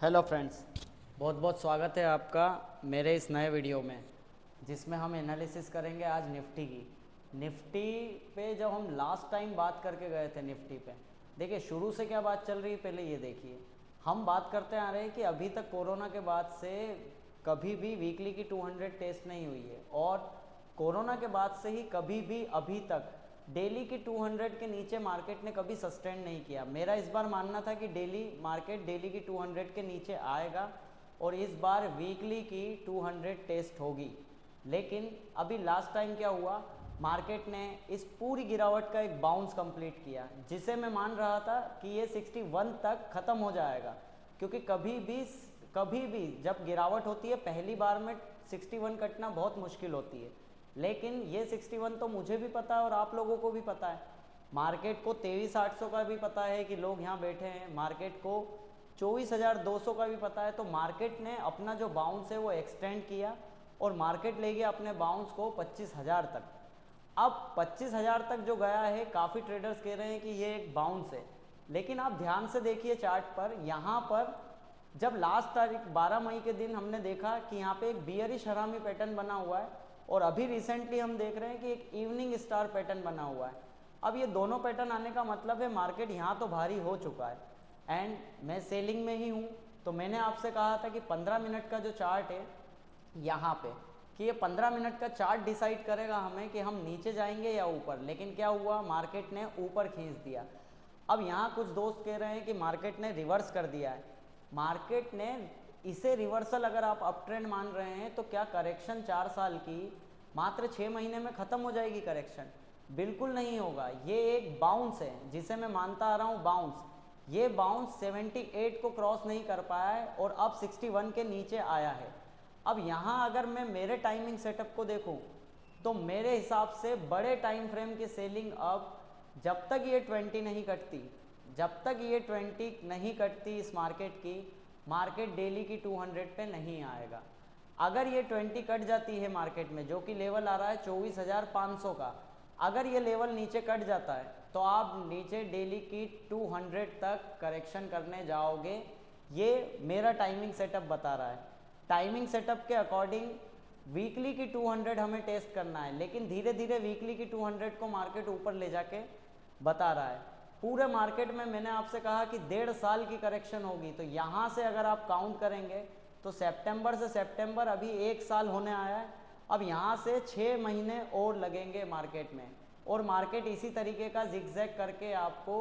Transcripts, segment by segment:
Hello friends, बहुत बहुत स्वागत है आपका मेरे इस नए वीडियो में जिसमें हम एनालिसिस करेंगे आज निफ्टी की। निफ्टी पे जब हम लास्ट टाइम बात करके गए थे निफ्टी पे, देखिए शुरू से क्या बात चल रही है पहले ये देखिए। हम बात करते आ रहे हैं कि अभी तक कोरोना के बाद से कभी भी वीकली की 200 टेस्ट नहीं हुई है, और कोरोना के बाद से ही कभी भी अभी तक डेली की 200 के नीचे मार्केट ने कभी सस्टेन नहीं किया। मेरा इस बार मानना था कि मार्केट डेली की 200 के नीचे आएगा और इस बार वीकली की 200 टेस्ट होगी। लेकिन अभी लास्ट टाइम क्या हुआ, मार्केट ने इस पूरी गिरावट का एक बाउंस कंप्लीट किया, जिसे मैं मान रहा था कि ये 61 तक ख़त्म हो जाएगा, क्योंकि कभी भी जब गिरावट होती है पहली बार में 61 कटना बहुत मुश्किल होती है। लेकिन ये 61 तो मुझे भी पता है और आप लोगों को भी पता है, मार्केट को 23,800 का भी पता है कि लोग यहाँ बैठे हैं, मार्केट को 24,200 का भी पता है। तो मार्केट ने अपना जो बाउंस है वो एक्सटेंड किया और मार्केट ले गया अपने बाउंस को 25,000 तक। अब 25,000 तक जो गया है, काफ़ी ट्रेडर्स कह रहे हैं कि ये एक बाउंस है, लेकिन आप ध्यान से देखिए चार्ट पर, यहाँ पर जब लास्ट तारीख 12 मई के दिन हमने देखा कि यहाँ पे एक बियरिश हरामी पैटर्न बना हुआ है, और अभी रिसेंटली हम देख रहे हैं कि एक इवनिंग स्टार पैटर्न बना हुआ है। अब ये दोनों पैटर्न आने का मतलब है मार्केट यहाँ तो भारी हो चुका है, एंड मैं सेलिंग में ही हूँ। तो मैंने आपसे कहा था कि 15 मिनट का जो चार्ट है यहाँ पे, कि ये 15 मिनट का चार्ट डिसाइड करेगा हमें कि हम नीचे जाएंगे या ऊपर। लेकिन क्या हुआ, मार्केट ने ऊपर खींच दिया। अब यहाँ कुछ दोस्त कह रहे हैं कि मार्केट ने रिवर्स कर दिया है। मार्केट ने इसे रिवर्सल, अगर आप अप ट्रेंड मान रहे हैं, तो क्या करेक्शन 4 साल की मात्र 6 महीने में ख़त्म हो जाएगी? करेक्शन बिल्कुल नहीं होगा। ये एक बाउंस है जिसे मैं मानता आ रहा हूँ बाउंस। ये बाउंस 78 को क्रॉस नहीं कर पाया है और अब 61 के नीचे आया है। अब यहाँ अगर मैं मेरे टाइमिंग सेटअप को देखूँ तो मेरे हिसाब से बड़े टाइम फ्रेम की सेलिंग अब, जब तक ये 20 नहीं कटती, जब तक ये 20 नहीं कटती इस मार्केट की, मार्केट डेली की 200 पे नहीं आएगा। अगर ये 20 कट जाती है मार्केट में, जो कि लेवल आ रहा है 24,500 का, अगर ये लेवल नीचे कट जाता है तो आप नीचे डेली की 200 तक करेक्शन करने जाओगे। ये मेरा टाइमिंग सेटअप बता रहा है। टाइमिंग सेटअप के अकॉर्डिंग वीकली की 200 हमें टेस्ट करना है, लेकिन धीरे धीरे वीकली की 200 को मार्केट ऊपर ले जाके बता रहा है। पूरे मार्केट में मैंने आपसे कहा कि 1.5 साल की करेक्शन होगी, तो यहाँ से अगर आप काउंट करेंगे तो सितंबर से सितंबर अभी 1 साल होने आया है। अब यहाँ से 6 महीने और लगेंगे मार्केट में, और मार्केट इसी तरीके का जिगजैग करके आपको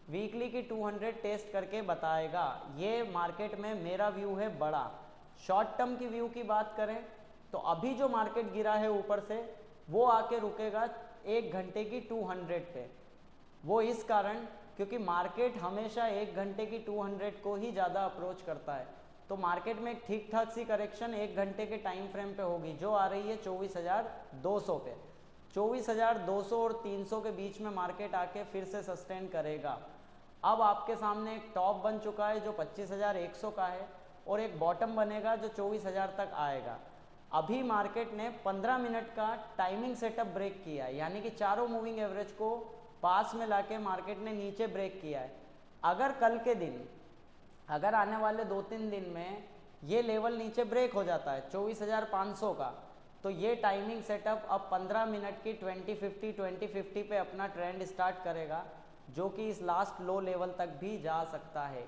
वीकली की 200 टेस्ट करके बताएगा। ये मार्केट में मेरा व्यू है बड़ा। शॉर्ट टर्म की व्यू की बात करें तो अभी जो मार्केट गिरा है ऊपर से, वो आके रुकेगा 1 घंटे की 200 पे। वो इस कारण क्योंकि मार्केट हमेशा 1 घंटे की 200 को ही ज़्यादा अप्रोच करता है। तो मार्केट में एक ठीक ठाक सी करेक्शन 1 घंटे के टाइम फ्रेम पे होगी, जो आ रही है 24,200 पे। 24,200 और 300 के बीच में मार्केट आके फिर से सस्टेन करेगा। अब आपके सामने एक टॉप बन चुका है जो 25,100 का है, और एक बॉटम बनेगा जो 24,000 तक आएगा। अभी मार्केट ने 15 मिनट का टाइमिंग सेटअप ब्रेक किया है, यानी कि चारों मूविंग एवरेज को पास में लाके मार्केट ने नीचे ब्रेक किया है। अगर कल के दिन, अगर आने वाले 2-3 दिन में ये लेवल नीचे ब्रेक हो जाता है 24,500 का, तो ये टाइमिंग सेटअप अब 15 मिनट की 2050 पे अपना ट्रेंड स्टार्ट करेगा, जो कि इस लास्ट लो लेवल तक भी जा सकता है।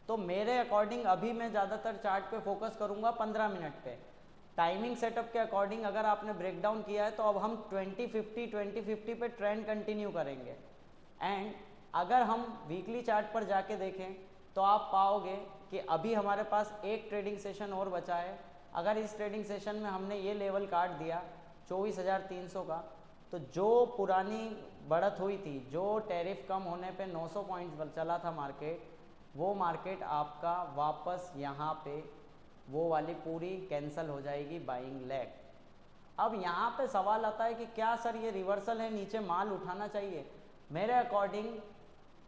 तो मेरे अकॉर्डिंग अभी मैं ज़्यादातर चार्ट पे फोकस करूँगा 15 मिनट पे। टाइमिंग सेटअप के अकॉर्डिंग अगर आपने ब्रेक डाउन किया है तो अब हम 2050 पे ट्रेंड कंटिन्यू करेंगे। एंड अगर हम वीकली चार्ट पर जाके देखें तो आप पाओगे कि अभी हमारे पास एक ट्रेडिंग सेशन और बचा है। अगर इस ट्रेडिंग सेशन में हमने ये लेवल काट दिया 24,300 का, तो जो पुरानी बढ़त हुई थी, जो टैरिफ कम होने पे 900 पॉइंट्स चला था मार्केट, वो मार्केट आपका वापस यहाँ पे वो वाली पूरी कैंसिल हो जाएगी बाइंग लेग। अब यहाँ पे सवाल आता है कि क्या सर ये रिवर्सल है, नीचे माल उठाना चाहिए? मेरे अकॉर्डिंग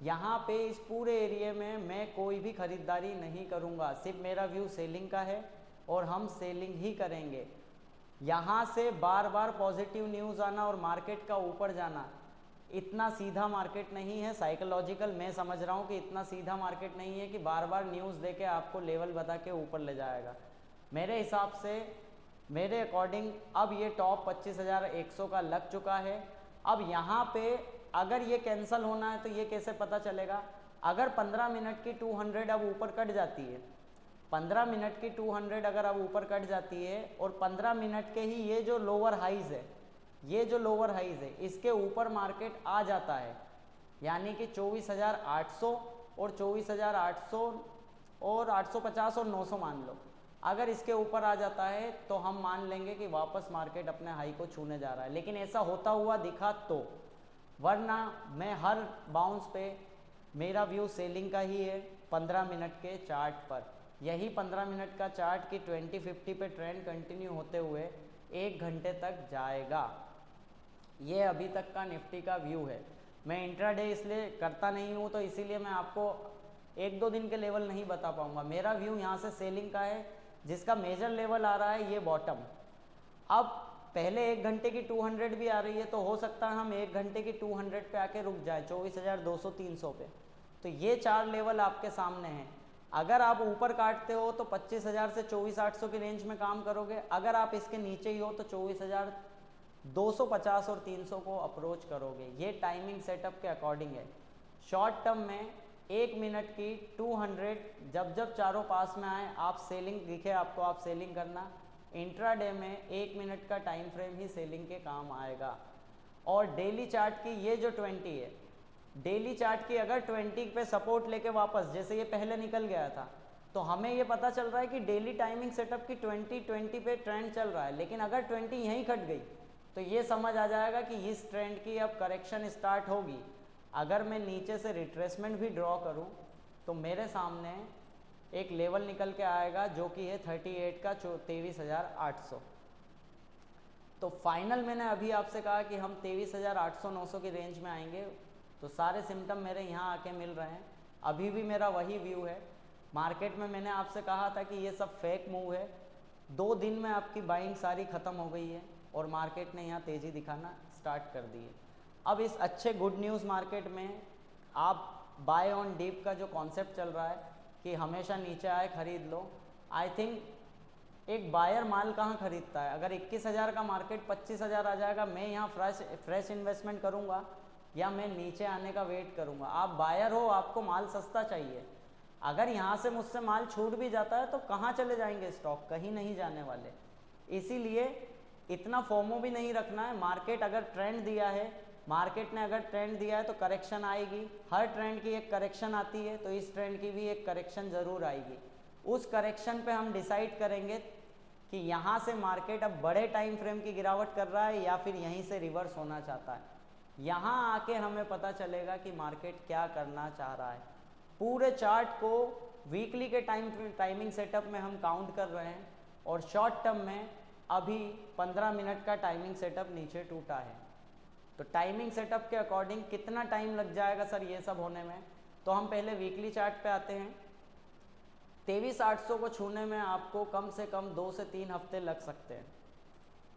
यहाँ पे इस पूरे एरिया में मैं कोई भी ख़रीदारी नहीं करूँगा। सिर्फ मेरा व्यू सेलिंग का है और हम सेलिंग ही करेंगे। यहाँ से बार बार पॉजिटिव न्यूज़ आना और मार्केट का ऊपर जाना, इतना सीधा मार्केट नहीं है, साइकोलॉजिकल मैं समझ रहा हूँ कि इतना सीधा मार्केट नहीं है कि बार बार न्यूज़ देके आपको लेवल बता के ऊपर ले जाएगा। मेरे हिसाब से, मेरे अकॉर्डिंग अब ये टॉप 25,100 का लग चुका है। अब यहाँ पे अगर ये कैंसिल होना है तो ये कैसे पता चलेगा? अगर 15 मिनट की 200 अब ऊपर कट जाती है, 15 मिनट की 200 अगर अब ऊपर कट जाती है और 15 मिनट के ही ये जो लोअर हाइज है, ये जो लोअर हाइज है इसके ऊपर मार्केट आ जाता है, यानी कि 24,800 और 24,800 और 850 और 900 मान लो, अगर इसके ऊपर आ जाता है तो हम मान लेंगे कि वापस मार्केट अपने हाई को छूने जा रहा है। लेकिन ऐसा होता हुआ दिखा तो, वरना मैं हर बाउंस पे मेरा व्यू सेलिंग का ही है 15 मिनट के चार्ट पर। यही 15 मिनट का चार्ट की 2050 पे ट्रेंड कंटिन्यू होते हुए 1 घंटे तक जाएगा। ये अभी तक का निफ्टी का व्यू है। मैं इंट्राडे इसलिए करता नहीं हूँ तो इसीलिए मैं आपको 1-2 दिन के लेवल नहीं बता पाऊँगा। मेरा व्यू यहाँ से सेलिंग का है, जिसका मेजर लेवल आ रहा है ये बॉटम। अब पहले 1 घंटे की 200 भी आ रही है तो हो सकता है हम 1 घंटे की 200 पे आके रुक जाए 24,200-300 पे। तो ये 4 लेवल आपके सामने हैं। अगर आप ऊपर काटते हो तो 25,000 से 24,800 की रेंज में काम करोगे। अगर आप इसके नीचे ही हो तो 24,250 और 300 को अप्रोच करोगे। ये टाइमिंग सेटअप के अकॉर्डिंग है। शॉर्ट टर्म में 1 मिनट की 200 जब जब चारों पास में आए, आप सेलिंग दिखे आपको, आप सेलिंग करना। इंट्राडे में 1 मिनट का टाइम फ्रेम ही सेलिंग के काम आएगा। और डेली चार्ट की ये जो 20 है, डेली चार्ट की अगर 20 पे सपोर्ट लेके वापस, जैसे ये पहले निकल गया था, तो हमें ये पता चल रहा है कि डेली टाइमिंग सेटअप की 20 पे ट्रेंड चल रहा है। लेकिन अगर 20 यहीं कट गई तो ये समझ आ जाएगा कि इस ट्रेंड की अब करेक्शन स्टार्ट होगी। अगर मैं नीचे से रिट्रेसमेंट भी ड्रॉ करूं तो मेरे सामने एक लेवल निकल के आएगा जो कि है 38 का 23,800। तो फाइनल मैंने अभी आपसे कहा कि हम 23,800-900 की रेंज में आएंगे। तो सारे सिम्टम मेरे यहाँ आके मिल रहे हैं। अभी भी मेरा वही व्यू है। मार्केट में मैंने आपसे कहा था कि ये सब फेक मूव है। 2 दिन में आपकी बाइंग सारी ख़त्म हो गई है और मार्केट ने यहाँ तेज़ी दिखाना स्टार्ट कर दी है। अब इस अच्छे गुड न्यूज़ मार्केट में आप बाय ऑन डीप का जो कॉन्सेप्ट चल रहा है कि हमेशा नीचे आए खरीद लो, आई थिंक एक बायर माल कहाँ खरीदता है? अगर 21,000 का मार्केट 25,000 आ जाएगा, मैं यहाँ फ्रेश इन्वेस्टमेंट करूँगा या मैं नीचे आने का वेट करूँगा? आप बायर हो, आपको माल सस्ता चाहिए। अगर यहाँ से मुझसे माल छूट भी जाता है तो कहाँ चले जाएंगे स्टॉक? कहीं नहीं जाने वाले। इसीलिए इतना फोमो भी नहीं रखना है। मार्केट अगर ट्रेंड दिया है, मार्केट ने अगर ट्रेंड दिया है तो करेक्शन आएगी। हर ट्रेंड की एक करेक्शन आती है, तो इस ट्रेंड की भी एक करेक्शन ज़रूर आएगी। उस करेक्शन पे हम डिसाइड करेंगे कि यहाँ से मार्केट अब बड़े टाइम फ्रेम की गिरावट कर रहा है या फिर यहीं से रिवर्स होना चाहता है। यहाँ आके हमें पता चलेगा कि मार्केट क्या करना चाह रहा है। पूरे चार्ट को वीकली के टाइमिंग सेटअप में हम काउंट कर रहे हैं और शॉर्ट टर्म में अभी 15 मिनट का टाइमिंग सेटअप नीचे टूटा है। तो टाइमिंग सेटअप के अकॉर्डिंग कितना टाइम लग जाएगा सर ये सब होने में? तो हम पहले वीकली चार्ट पे आते हैं। 23,800 को छूने में आपको कम से कम 2 से 3 हफ्ते लग सकते हैं।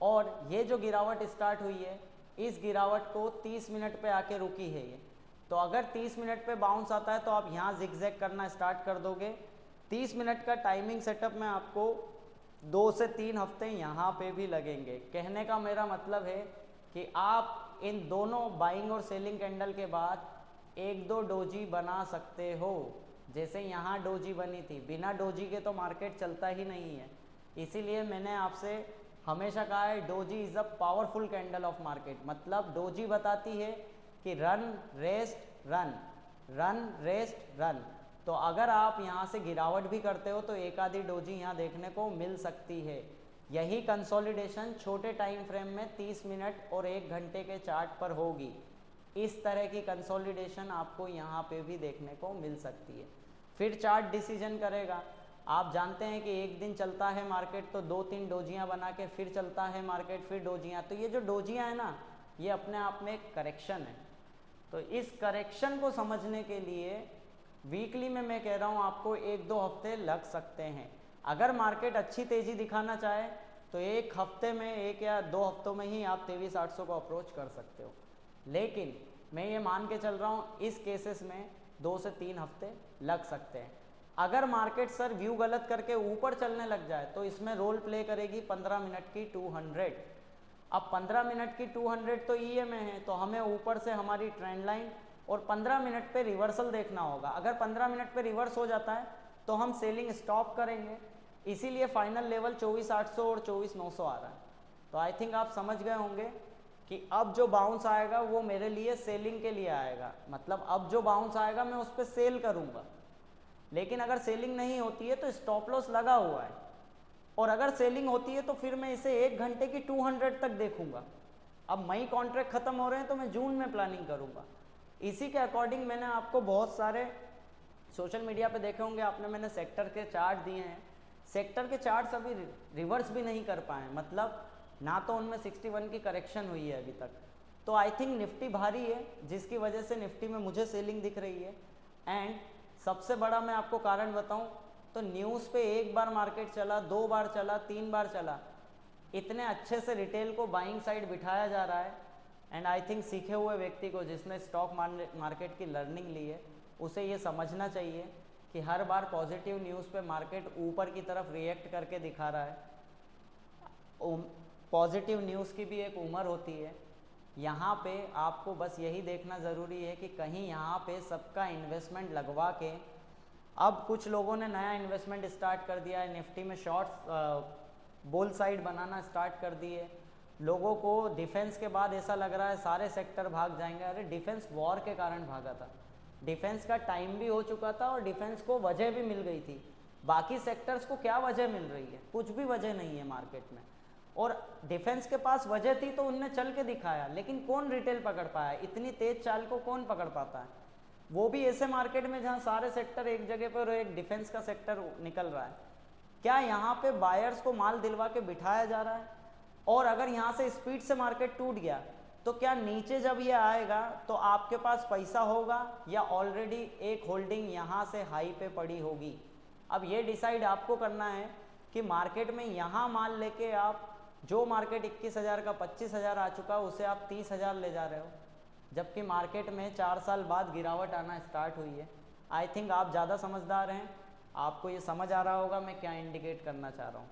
और ये जो गिरावट स्टार्ट हुई है, इस गिरावट को 30 मिनट पे आके रुकी है ये। तो अगर 30 मिनट पे बाउंस आता है तो आप यहाँ जिगजैग करना स्टार्ट कर दोगे। 30 मिनट का टाइमिंग सेटअप में आपको 2 से 3 हफ्ते यहाँ पे भी लगेंगे। कहने का मेरा मतलब है कि आप इन दोनों बाइंग और सेलिंग कैंडल के बाद 1-2 डोजी बना सकते हो। जैसे यहाँ डोजी बनी थी, बिना डोजी के तो मार्केट चलता ही नहीं है। इसीलिए मैंने आपसे हमेशा कहा है doji is a powerful candle of market. मतलब डोजी बताती है कि run rest run, run rest run. तो अगर आप यहाँ से गिरावट भी करते हो तो एक आधी डोजी यहाँ देखने को मिल सकती है। यही कंसोलिडेशन छोटे टाइम फ्रेम में 30 मिनट और 1 घंटे के चार्ट पर होगी। इस तरह की कंसोलिडेशन आपको यहाँ पे भी देखने को मिल सकती है। फिर चार्ट डिसीजन करेगा। आप जानते हैं कि एक दिन चलता है मार्केट तो 2-3 डोजियाँ बना के फिर चलता है मार्केट, फिर डोजियाँ। तो ये जो डोजियाँ हैं ना, ये अपने आप में एक करेक्शन है। तो इस करेक्शन को समझने के लिए वीकली में मैं कह रहा हूँ आपको 1-2 हफ्ते लग सकते हैं। अगर मार्केट अच्छी तेज़ी दिखाना चाहे तो 1 हफ्ते में, 1 या 2 हफ्तों में ही आप 23,800 को अप्रोच कर सकते हो। लेकिन मैं ये मान के चल रहा हूँ इस केसेस में 2 से 3 हफ्ते लग सकते हैं। अगर मार्केट सर व्यू गलत करके ऊपर चलने लग जाए तो इसमें रोल प्ले करेगी 15 मिनट की 200। अब 15 मिनट की 200 तो ईए में है, तो हमें ऊपर से हमारी ट्रेंड लाइन और 15 मिनट पे रिवर्सल देखना होगा। अगर 15 मिनट पे रिवर्स हो जाता है तो हम सेलिंग स्टॉप करेंगे, इसीलिए फाइनल लेवल 24,800 और 24,900 आ रहा है। तो आई थिंक आप समझ गए होंगे कि अब जो बाउंस आएगा वो मेरे लिए सेलिंग के लिए आएगा, मतलब अब जो बाउंस आएगा मैं उस पर सेल करूँगा। लेकिन अगर सेलिंग नहीं होती है तो स्टॉप लॉस लगा हुआ है, और अगर सेलिंग होती है तो फिर मैं इसे 1 घंटे की 200 तक देखूंगा। अब मई कॉन्ट्रैक्ट खत्म हो रहे हैं तो मैं जून में प्लानिंग करूंगा। इसी के अकॉर्डिंग मैंने आपको बहुत सारे सोशल मीडिया पे देखे होंगे आपने, मैंने सेक्टर के चार्ट दिए हैं। सेक्टर के चार्ट्स अभी रिवर्स भी नहीं कर पाए, मतलब ना तो उनमें 61 की करेक्शन हुई है अभी तक। तो आई थिंक निफ्टी भारी है, जिसकी वजह से निफ्टी में मुझे सेलिंग दिख रही है। एंड सबसे बड़ा मैं आपको कारण बताऊं तो न्यूज़ पे एक बार मार्केट चला, 2 बार चला, 3 बार चला, इतने अच्छे से रिटेल को बाइंग साइड बिठाया जा रहा है। एंड आई थिंक सीखे हुए व्यक्ति को जिसने स्टॉक मार्केट की लर्निंग ली है उसे ये समझना चाहिए कि हर बार पॉजिटिव न्यूज़ पे मार्केट ऊपर की तरफ रिएक्ट करके दिखा रहा है। पॉजिटिव न्यूज़ की भी एक उम्र होती है। यहाँ पे आपको बस यही देखना ज़रूरी है कि कहीं यहाँ पे सबका इन्वेस्टमेंट लगवा के, अब कुछ लोगों ने नया इन्वेस्टमेंट स्टार्ट कर दिया है, निफ्टी में शॉर्ट्स बुल साइड बनाना स्टार्ट कर दिए। लोगों को डिफेंस के बाद ऐसा लग रहा है सारे सेक्टर भाग जाएंगे। अरे डिफेंस वॉर के कारण भागा था, डिफेंस का टाइम भी हो चुका था और डिफेंस को वजह भी मिल गई थी। बाकी सेक्टर्स को क्या वजह मिल रही है? कुछ भी वजह नहीं है मार्केट में। और डिफेंस के पास वजह थी तो उनने चल के दिखाया, लेकिन कौन रिटेल पकड़ पाया? इतनी तेज चाल को कौन पकड़ पाता है? वो भी ऐसे मार्केट में जहाँ सारे सेक्टर एक जगह पर, एक डिफेंस का सेक्टर निकल रहा है। क्या यहाँ पे बायर्स को माल दिलवा के बिठाया जा रहा है? और अगर यहाँ से स्पीड से मार्केट टूट गया तो क्या नीचे जब ये आएगा तो आपके पास पैसा होगा या ऑलरेडी एक होल्डिंग यहाँ से हाई पे पड़ी होगी? अब ये डिसाइड आपको करना है कि मार्केट में यहाँ माल लेके आप, जो मार्केट 21,000 का 25,000 आ चुका है उसे आप 30,000 ले जा रहे हो, जबकि मार्केट में 4 साल बाद गिरावट आना स्टार्ट हुई है। आई थिंक आप ज़्यादा समझदार हैं, आपको ये समझ आ रहा होगा मैं क्या इंडिकेट करना चाह रहा हूँ।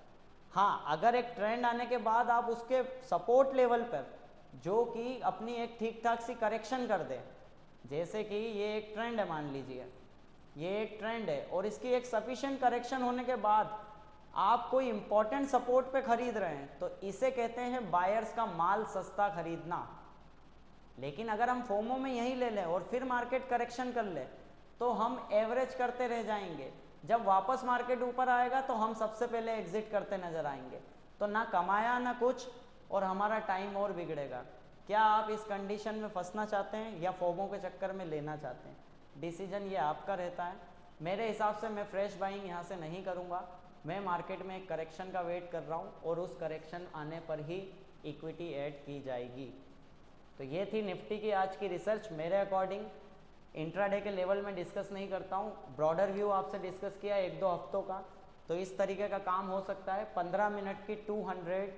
हाँ, अगर एक ट्रेंड आने के बाद आप उसके सपोर्ट लेवल पर, जो कि अपनी एक ठीक ठाक सी करेक्शन कर दे, जैसे कि ये एक ट्रेंड है, मान लीजिए ये एक ट्रेंड है और इसकी एक सफिशिएंट करेक्शन होने के बाद आप कोई इंपॉर्टेंट सपोर्ट पे खरीद रहे हैं, तो इसे कहते हैं बायर्स का माल सस्ता खरीदना। लेकिन अगर हम फोमो में यही ले लें और फिर मार्केट करेक्शन कर ले तो हम एवरेज करते रह जाएंगे। जब वापस मार्केट ऊपर आएगा तो हम सबसे पहले एग्जिट करते नजर आएंगे, तो ना कमाया ना कुछ, और हमारा टाइम और बिगड़ेगा। क्या आप इस कंडीशन में फंसना चाहते हैं या फोमो के चक्कर में लेना चाहते हैं? डिसीजन ये आपका रहता है। मेरे हिसाब से मैं फ्रेश बाइंग यहाँ से नहीं करूँगा, मैं मार्केट में एक करेक्शन का वेट कर रहा हूँ और उस करेक्शन आने पर ही इक्विटी ऐड की जाएगी। तो ये थी निफ्टी की आज की रिसर्च। मेरे अकॉर्डिंग इंट्राडे के लेवल में डिस्कस नहीं करता हूँ, ब्रॉडर व्यू आपसे डिस्कस किया 1-2 हफ्तों का, तो इस तरीके का काम हो सकता है। 15 मिनट की 200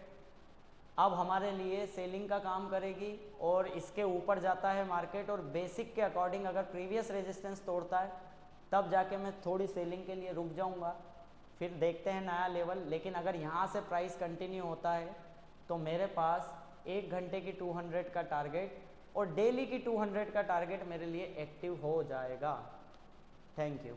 अब हमारे लिए सेलिंग का काम करेगी और इसके ऊपर जाता है मार्केट, और बेसिक के अकॉर्डिंग अगर प्रीवियस रेजिस्टेंस तोड़ता है तब जाके मैं थोड़ी सेलिंग के लिए रुक जाऊंगा, फिर देखते हैं नया लेवल। लेकिन अगर यहाँ से प्राइस कंटिन्यू होता है तो मेरे पास 1 घंटे की 200 का टारगेट और डेली की 200 का टारगेट मेरे लिए एक्टिव हो जाएगा। Thank you.